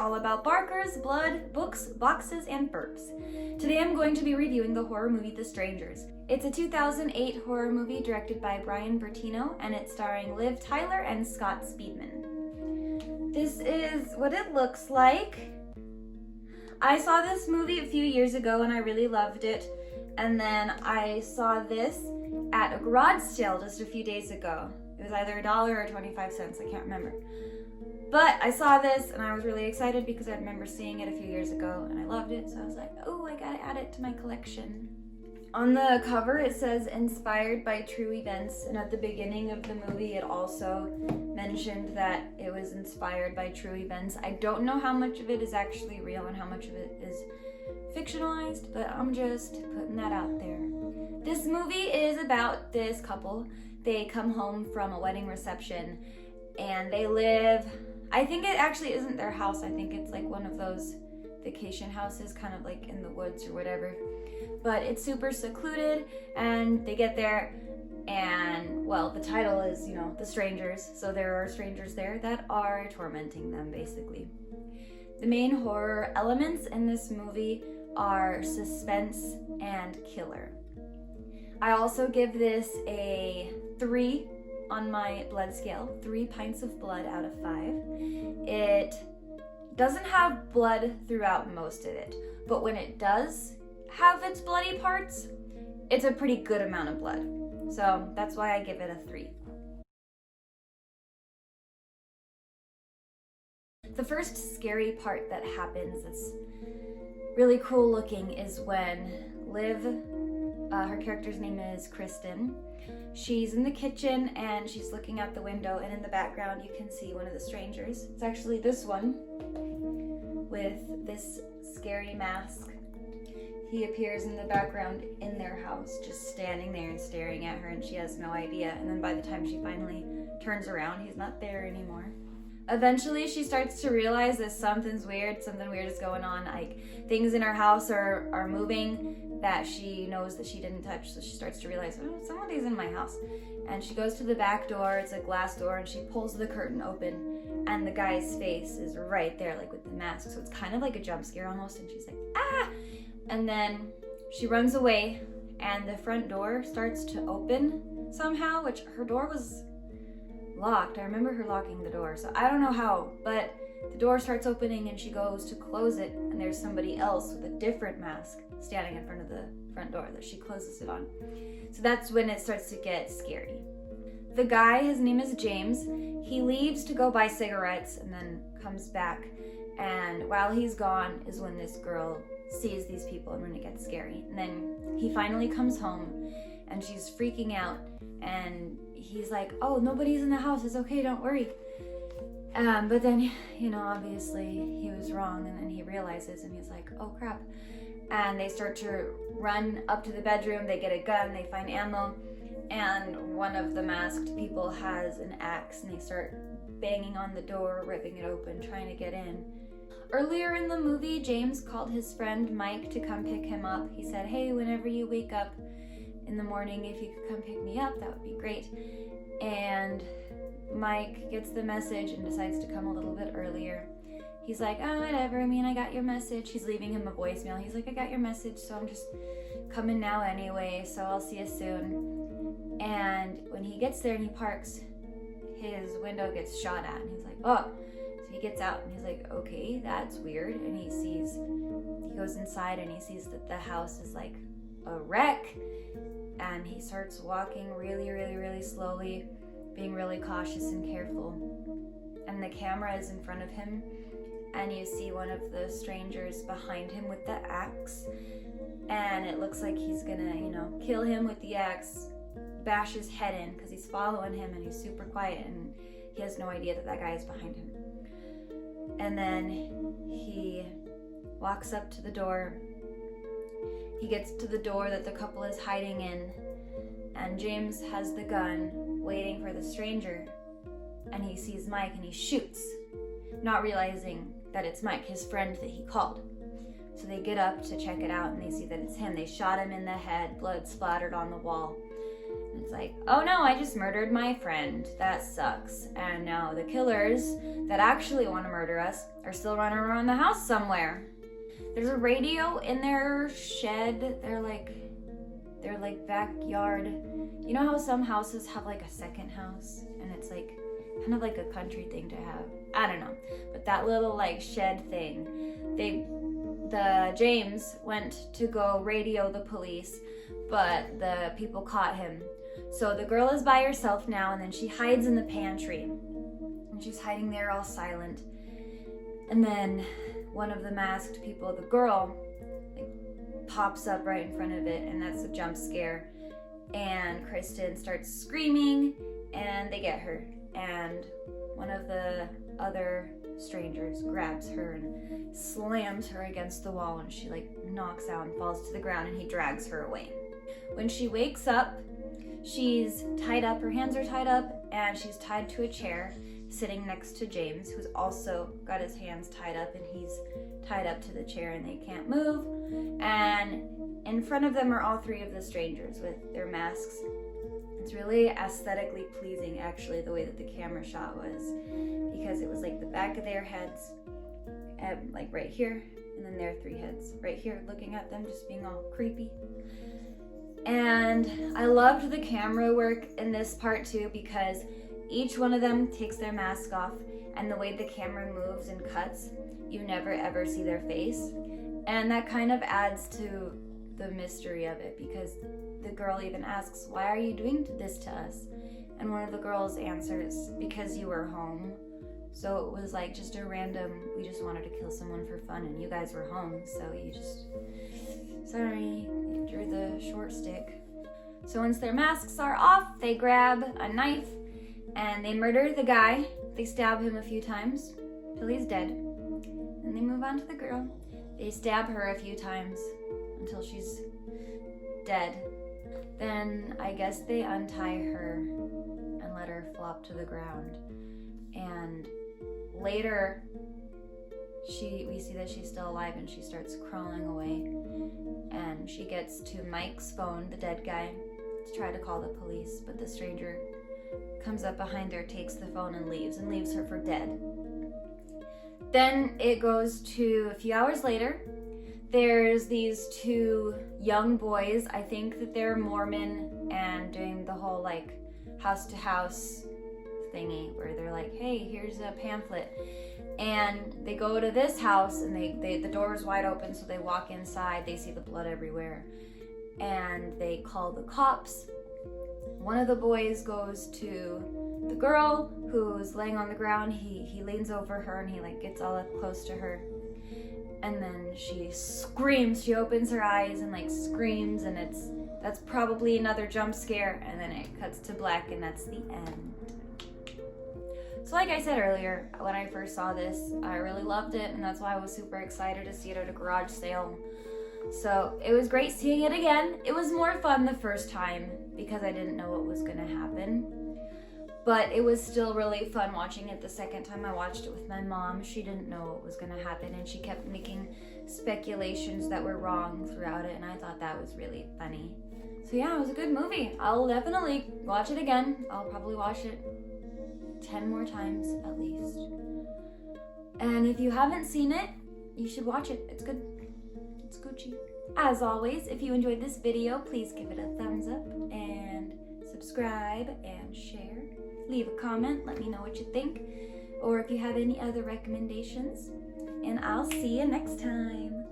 all about barkers, blood, books, boxes, and burps. Today I'm going to be reviewing the horror movie The Strangers. It's a 2008 horror movie directed by Brian Bertino, and it's starring Liv Tyler and Scott Speedman. This is what it looks like. I saw this movie a few years ago and I really loved it, and then I saw this at a garage sale just a few days ago. It was either $1 or 25 cents, I can't remember. But I saw this and I was really excited because I remember seeing it a few years ago and I loved it, so I was like, oh, I gotta add it to my collection. On the cover it says inspired by true events, and at the beginning of the movie it also mentioned that it was inspired by true events. I don't know how much of it is actually real and how much of it is fictionalized, but I'm just putting that out there. This movie is about this couple. They come home from a wedding reception and they live, I think it actually isn't their house, I think it's like one of those vacation houses kind of like in the woods or whatever, but it's super secluded, and they get there and, well, the title is, you know, The Strangers, so there are strangers there that are tormenting them basically. The main horror elements in this movie are suspense and killer. I also give this a 3 on my blood scale, 3 pints of blood out of 5. It doesn't have blood throughout most of it, but when it does have its bloody parts, it's a pretty good amount of blood. So that's why I give it a 3. The first scary part that happens that's really cool looking is when Liv, her character's name is Kristen, she's in the kitchen and she's looking out the window, and in the background you can see one of the strangers. It's actually this one with this scary mask. He appears in the background in their house, just standing there and staring at her, and she has no idea. And then by the time she finally turns around, he's not there anymore. Eventually she starts to realize that something weird is going on. Like, things in her house are moving that she knows that she didn't touch, so she starts to realize, oh, somebody's in my house. And she goes to the back door, it's a glass door, and she pulls the curtain open, and the guy's face is right there, like with the mask, so it's kind of like a jump scare almost, and she's like, ah! And then she runs away, and the front door starts to open somehow, which her door was locked. I remember her locking the door, so I don't know how, but the door starts opening and she goes to close it, and there's somebody else with a different mask standing in front of the front door that she closes it on. So that's when it starts to get scary. The guy, his name is James, he leaves to go buy cigarettes and then comes back, and while he's gone is when this girl sees these people and when it gets scary. And then he finally comes home and she's freaking out, and he's like, oh, nobody's in the house, it's okay, don't worry. But then, you know, obviously he was wrong, and then he realizes and he's like, oh crap. And they start to run up to the bedroom, they get a gun, they find ammo, and one of the masked people has an axe, and they start banging on the door, ripping it open, trying to get in. Earlier in the movie, James called his friend Mike to come pick him up. He said, hey, whenever you wake up in the morning, if you could come pick me up, that would be great. And Mike gets the message and decides to come a little bit earlier. He's like, oh, whatever, I mean, I got your message. He's leaving him a voicemail. He's like, I got your message, so I'm just coming now anyway, so I'll see you soon. And when he gets there and he parks, his window gets shot at, and he's like, oh. So he gets out and he's like, okay, that's weird. And he goes inside and he sees that the house is like a wreck, and he starts walking really, really, really slowly, being really cautious and careful. And the camera is in front of him, and you see one of the strangers behind him with the axe, and it looks like he's gonna, you know, kill him with the axe, bash his head in, because he's following him and he's super quiet and he has no idea that that guy is behind him. And then he walks up to the door. He gets to the door that the couple is hiding in, and James has the gun waiting for the stranger, and he sees Mike and he shoots, not realizing that it's Mike, his friend that he called. So they get up to check it out and they see that it's him. They shot him in the head, blood splattered on the wall. It's like, oh no, I just murdered my friend. That sucks. And now the killers that actually want to murder us are still running around the house somewhere. There's a radio in their shed. They're like backyard. You know how some houses have like a second house and it's like kind of like a country thing to have? I don't know. But that little like shed thing, James went to go radio the police, but the people caught him. So the girl is by herself now, and then she hides in the pantry. And she's hiding there all silent. And then one of the masked people, the girl, like, pops up right in front of it, and that's a jump scare. And Kristen starts screaming, and they get her. And one of the other strangers grabs her and slams her against the wall, and she like knocks out and falls to the ground, and he drags her away. When she wakes up, she's tied up, her hands are tied up, and she's tied to a chair sitting next to James, who's also got his hands tied up, and he's tied up to the chair and they can't move. And in front of them are all three of the strangers with their masks. It's really aesthetically pleasing, actually, the way that the camera shot was, because it was like the back of their heads, like right here, and then their three heads right here looking at them, just being all creepy. And I loved the camera work in this part too, because each one of them takes their mask off, and the way the camera moves and cuts, you never ever see their face. And that kind of adds to the mystery of it, because the girl even asks, why are you doing this to us? And one of the girls answers, because you were home. So it was like just a random, we just wanted to kill someone for fun, and you guys were home, so you just, sorry, you drew the short stick. So once their masks are off, they grab a knife and they murder the guy. They stab him a few times till he's dead. And they move on to the girl. They stab her a few times until she's dead. Then I guess they untie her and let her flop to the ground. And later, we see that she's still alive, and she starts crawling away. And she gets to Mike's phone, the dead guy, to try to call the police, but the stranger comes up behind her, takes the phone, and leaves her for dead. Then it goes to a few hours later. There's these two young boys. I think that they're Mormon and doing the whole like house to house thingy where they're like, hey, here's a pamphlet. And they go to this house, and the door is wide open, so they walk inside. They see the blood everywhere, and they call the cops. One of the boys goes to the girl who's laying on the ground. He leans over her, and he like gets all up close to her, and then she screams. She opens her eyes and like screams, and that's probably another jump scare, and then it cuts to black, and that's the end. So like I said earlier, when I first saw this, I really loved it, and that's why I was super excited to see it at a garage sale. So it was great seeing it again. It was more fun the first time because I didn't know what was gonna happen. But it was still really fun watching it the second time I watched it with my mom. She didn't know what was gonna happen, and she kept making speculations that were wrong throughout it, and I thought that was really funny. So yeah, it was a good movie. I'll definitely watch it again. I'll probably watch it 10 more times at least. And if you haven't seen it, you should watch it. It's good. It's Gucci. As always, if you enjoyed this video, please give it a thumbs up and subscribe and share. Leave a comment, let me know what you think, or if you have any other recommendations. And I'll see you next time.